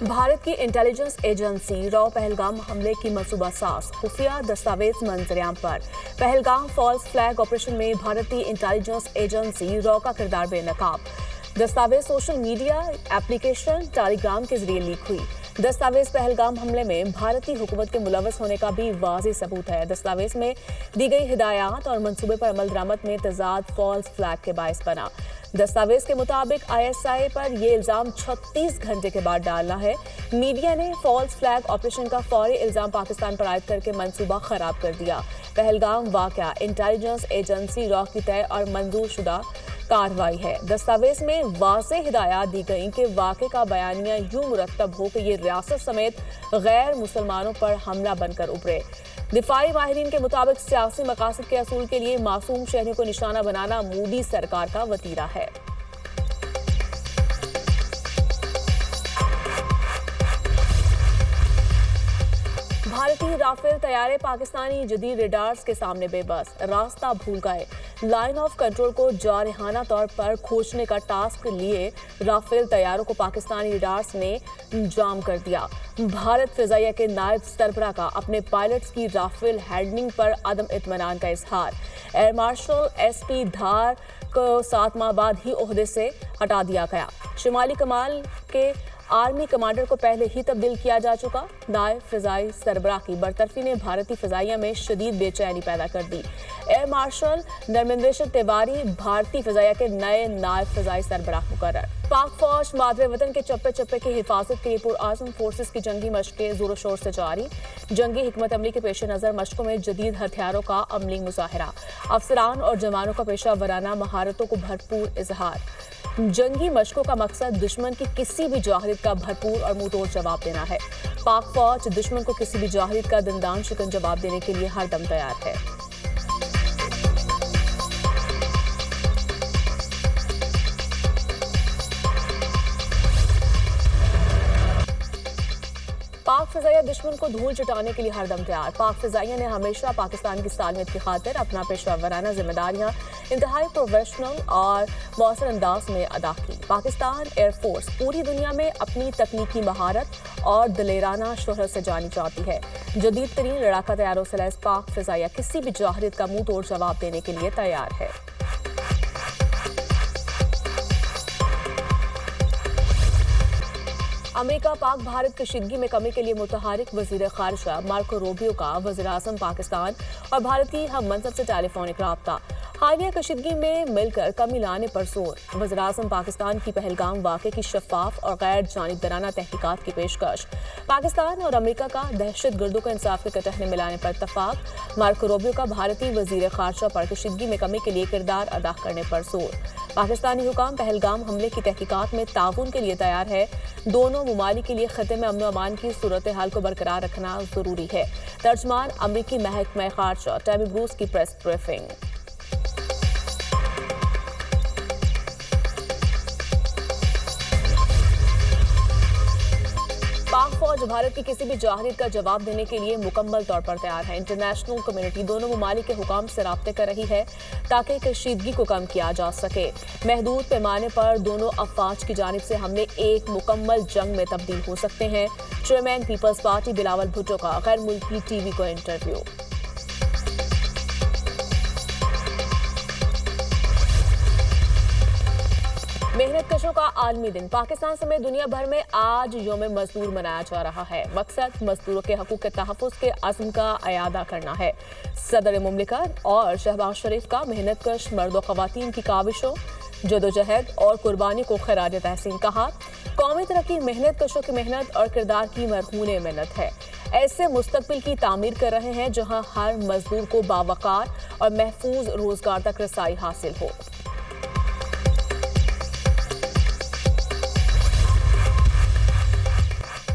भारत की intelligence agency raw Pahalgam हमले की मंसूबा साज, खुफिया दस्तावेज मंजरियाम पर। पहलगाम फॉल्स फ्लैग ऑपरेशन में भारतीय इंटेलिजेंस एजेंसी रॉ का किरदार बेनकाब। दस्तावेज सोशल मीडिया एप्लीकेशन टेलीग्राम के जरिए लीक हुई। दस्तावेज पहलगाम हमले में भारतीय हुकूमत के मुलव्वस होने का भी वाज़ेह सबूत है। दस्तावेज में दी गई हिदायत और मंसूबे पर अमल दरामद में तजाद फॉल्स फ्लैग के बायस बना। दस्तावेज के मुताबिक ISI पर यह इल्जाम 36 घंटे के बाद डालना है। मीडिया ने फॉल्स फ्लैग ऑपरेशन का फौरी इल्जाम पाकिस्तान पर आयद करके मंसूबा खराब कर दिया। पहलगाम वाक़या इंटेलिजेंस एजेंसी रॉ की तय और मंजूर शुदा कार्रवाई है। दस्तावेज में वाज़ेह हिदायत दी गई कि वाक़े का बयानिया यूं मुरतब हो कि ये रियासत समेत गैर मुसलमानों पर हमला बनकर उभरे। दिफाई माहिरीन के मुताबिक सियासी मकासद के असूल के लिए मासूम शहरियों को निशाना बनाना मोदी सरकार का वतीरा है। भारतीय राफेल तैयारे पाकिस्तानी जदीद रेडार्स के सामने बेबस, रास्ता भूल गए। लाइन ऑफ कंट्रोल को जारहाना तौर पर खोजने का टास्क लिए राफेल तैयारों को पाकिस्तानी रेडार्स ने जाम कर दिया। भारत फिजाइया के नायब सरबराह का अपने पायलट्स की राफेल हैंडलिंग पर अदम इत्मीनान का इजहार। एयर मार्शल SP धार को 7 माह बाद ही ओहदे से हटा दिया गया। शुमाली कमाल के आर्मी कमांडर को पहले ही तब्दील किया जा चुका। नायब फिजाई सरबराह की बरतरफी ने भारतीय फिजाइया में शदीद बेचैनी पैदा कर दी। एयर मार्शल नरमिंद्र तिवारी भारतीय फिजाइया के नए नायब फिजाई सरबराह मुकर्रर। पाक फौज मादरे वतन के चप्पे चप्पे की हिफाजत के लिए पुरआज़म फोर्सेस की जंगी मशकें जोर शोर से जारी। जंगी हिकमत अमली के पेश नज़र मशकों में जदीद हथियारों का अमली मुजाहरा। अफसरान और जवानों का पेशा वराना महारतों को भरपूर इजहार। जंगी मशकों का मकसद दुश्मन की किसी भी जाहिद का भरपूर और मुंहतोड़ जवाब देना है। पाक फौज दुश्मन को किसी भी जाहिद का दंदान शिकन जवाब देने के लिए हर दम तैयार है। पाक फिजाइया दुश्मन को धूल चटाने के लिए हरदम तैयार। पाक फिजाइया ने हमेशा पाकिस्तान की सालमियत की खातिर अपना पेशा वराना जिम्मेदारियां इंतहाई प्रोफेशनल और मौसर अंदाज में अदा की। पाकिस्तान एयरफोर्स पूरी दुनिया में अपनी तकनीकी महारत और दलेराना शोहरत से जानी जाती है। जदीद तरीन लड़ाका तैयारों से लैस पाक फिजाइया किसी भी जाहिद का मुंह तोड़ जवाब देने के लिए तैयार है। अमेरिका पाक भारत कशीदगी में कमी के लिए मुतहरिक वजीर खारिजा मार्को रूबियो का वज़ीर-ए-आज़म पाकिस्तान और भारत की हम मनसब से टेलीफोनिक राब्ता। हालिया कशीदगी में मिलकर कमी लाने पर जोर। वज़ीर-ए-आज़म पाकिस्तान की पहलगाम वाक़े की शफाफ और गैर जानिबदाराना तहकीकात की पेशकश। पाकिस्तान और अमेरिका का दहशत गर्दों को इंसाफ के कटहने मिलाने पर इत्तफाक। मार्को रूबियो का भारतीय वज़ीर खारिजा पर कशीदगी में कमी के लिए किरदार अदा करने पर जोर। पाकिस्तानी हुकाम पहलगाम हमले की तहकीकात में ताउन के लिए तैयार है। दोनों मुमालिक के लिए खत्े में अमन अमान की सूरत हाल को बरकरार रखना जरूरी है। तर्जमान अमरीकी महकमा खारिजा टैमी ब्रूस की प्रेस ब्रीफिंग। पाक फौज भारत की किसी भी जाहिद का जवाब देने के लिए मुकम्मल तौर पर तैयार है। इंटरनेशनल कम्युनिटी दोनों मुमालिक के हुकाम से राब्ते कर रही है ताकि कशीदगी को कम किया जा सके। महदूद पैमाने पर दोनों अफवाज की जानिब से हमले एक मुकम्मल जंग में तब्दील हो सकते हैं। चेयरमैन पीपल्स पार्टी बिलावल भुट्टो का गैर मुल्की TV को इंटरव्यू। मेहनत कशों का आलमी दिन पाकिस्तान समेत दुनिया भर में आज यौम मजदूर मनाया जा रहा है। मकसद मजदूरों के हकूक के तहफ़्फ़ुज़ के अज़्म का अयादा करना है। सदर मुमलिकत और शहबाज शरीफ का मेहनत कश मर्द व ख़वातीन की काविशों, जदोजहद और कुर्बानी को खराज तहसीन कहा। कौमी तरक्की मेहनत कशों की मेहनत और किरदार की मरहून मिन्नत है। ऐसे मुस्तकबिल की तामीर कर रहे हैं जहाँ हर मजदूर को बावकार और महफूज रोजगार तक रसाई हासिल हो।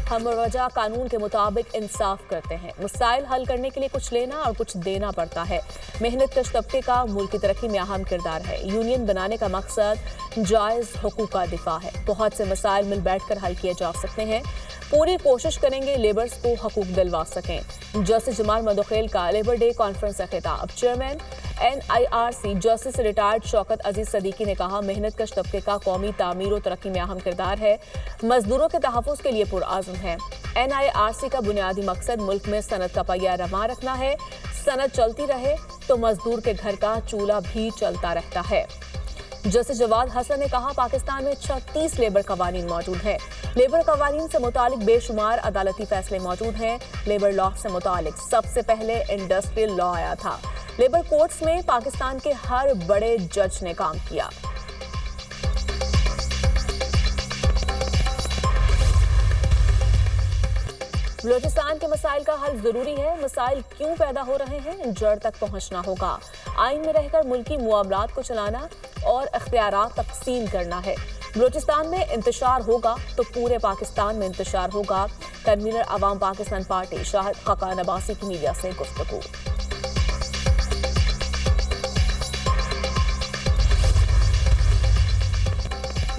हम रजा कानून के मुताबिक इंसाफ करते हैं। मसाइल हल करने के लिए कुछ लेना और कुछ देना पड़ता है। मेहनत कश तबके का मुल्क की तरक्की में अहम किरदार है। यूनियन बनाने का मकसद जायज़ हुकूक का दिफा है। बहुत से मसाइल मिल बैठ कर हल किए जा सकते हैं। पूरी कोशिश करेंगे लेबर्स को हकूक दिलवा सकें। जस्टिस जमाल मदोखेल का लेबर डे कॉन्फ्रेंस से खिताब। Chairman NIRC justice retired Shaukat Aziz Siddiqui ने कहा, मेहनत कश तबके का कौमी तामीर और तरक्की में अहम किरदार है, मजदूरों के तहफ़्फ़ुज़ के लिए पुरआज़म है। NIRC का बुनियादी मकसद मुल्क में सनत का पहिया रमा रखना है। सनत चलती रहे तो मजदूर के घर का चूल्हा भी चलता रहता है। जस्टिस जवाद हसन ने कहा, पाकिस्तान में 36 लेबर कवानीन मौजूद हैं। लेबर कवानीन से मुतालिक बेशुमार अदालती फैसले मौजूद हैं। लेबर लॉ से मुतालिक सबसे पहले इंडस्ट्रियल लॉ आया था। लेबर कोर्ट्स में पाकिस्तान के हर बड़े जज ने काम किया। बलूचिस्तान के मसाइल का हल जरूरी है। मसाइल क्यों पैदा हो रहे हैं, जड़ तक पहुंचना होगा। आइन में रहकर मुल्की मुआमलात को चलाना और इख्तियारात तकसीम करना है। बलूचिस्तान में इंतशार होगा तो पूरे पाकिस्तान में इंतशार होगा। कन्वीनर अवाम पाकिस्तान पार्टी शाहिद खकान अब्बासी की मीडिया से गुफ्तगू।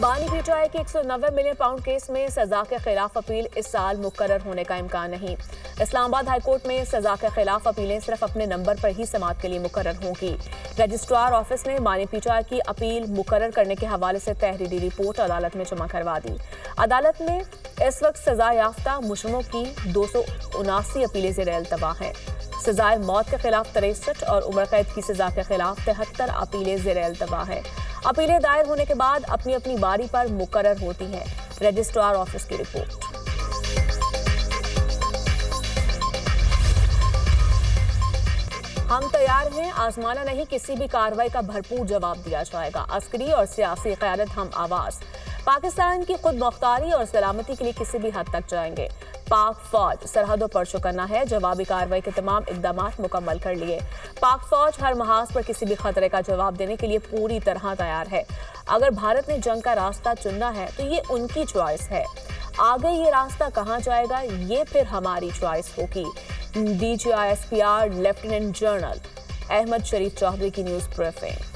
बानी पीटीआई के 190 मिलियन पाउंड केस में सजा के खिलाफ अपील इस साल मुकर्रर होने का इम्कान नहीं। इस्लामाबाद हाईकोर्ट में सजा के खिलाफ अपीलें सिर्फ अपने नंबर पर ही समाअत के लिए मुकर्रर होंगी। रजिस्ट्रार ऑफिस ने बानी पीटीआई की अपील मुकर्रर करने के हवाले से तहरीरी रिपोर्ट अदालत में जमा करवा दी। अदालत में इस वक्त सजा याफ्ता मुजरिमों की 279 अपीलें ज़ेर इल्तवा हैं। सजाए मौत के खिलाफ 63 और उम्र कैद की सजा के खिलाफ 73 अपीलें ज़ेर इल्तवा हैं। अपीलें दायर होने के बाद अपनी अपनी बारी पर मुकर्रर होती हैं। रजिस्ट्रार ऑफिस की रिपोर्ट। हम तैयार हैं, आजमाना नहीं, किसी भी कार्रवाई का भरपूर जवाब दिया जाएगा। अस्करी और सियासी क़यादत हम आवाज। पाकिस्तान की खुद मुख्तारी और सलामती के लिए किसी भी हद तक जाएंगे। पाक फौज सरहदों पर चुकना है। जवाबी कार्रवाई के तमाम इक़दामात मुकम्मल कर लिए। पाक फौज हर महाज पर किसी भी खतरे का जवाब देने के लिए पूरी तरह तैयार है। अगर भारत ने जंग का रास्ता चुनना है तो ये उनकी चॉइस है। आगे ये रास्ता कहाँ जाएगा, ये फिर हमारी चॉइस होगी। DGISPR लेफ्टिनेंट जनरल अहमद शरीफ चौधरी की न्यूज़ ब्रीफिंग।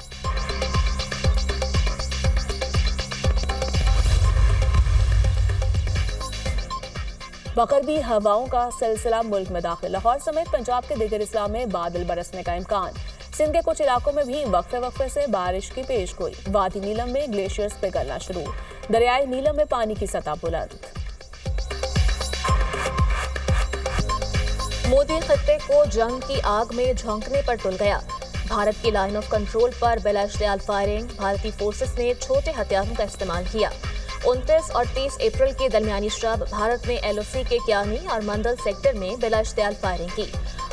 मगरबी हवाओं का सिलसिला मुल्क में दाखिल। लाहौर समेत पंजाब के दीगर इस्लाम में बादल बरसने का इम्कान। सिंध के कुछ इलाकों में भी वक्फे से बारिश की पेशगोई। वादी नीलम में ग्लेशियर्स पिघलना शुरू। दरियाई नीलम में पानी की सतह बुलंद। मोदी खित्ते को जंग की आग में झोंकने पर तुल गया। भारत की लाइन ऑफ कंट्रोल पर बिलाइश्तियाल फायरिंग। भारतीय फोर्सेस ने छोटे हथियारों का इस्तेमाल किया। 29 और 30 अप्रैल के दरमियानी शब भारत ने LOC के क्यानी और मंदल सेक्टर में बिलाइश्तियाल फायरिंग की।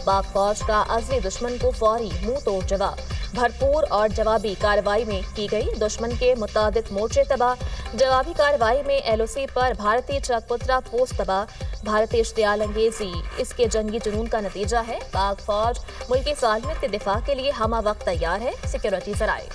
पाक फौज का अज़ली दुश्मन को फौरी मुंह तोड़ जवाब। भरपूर और जवाबी कार्रवाई में की गई दुश्मन के मुतादिद मोर्चे तबाह। जवाबी कार्रवाई में LOC पर भारतीय चकपुत्रा पोस्ट तबाह। भारतीय इश्तियाल अंगेजी इसके जंगी जुनून का नतीजा है। पाक फौज मुल्की सालमियत के दिफा के लिए हमा वक्त तैयार है। सिक्योरिटी ज़राए।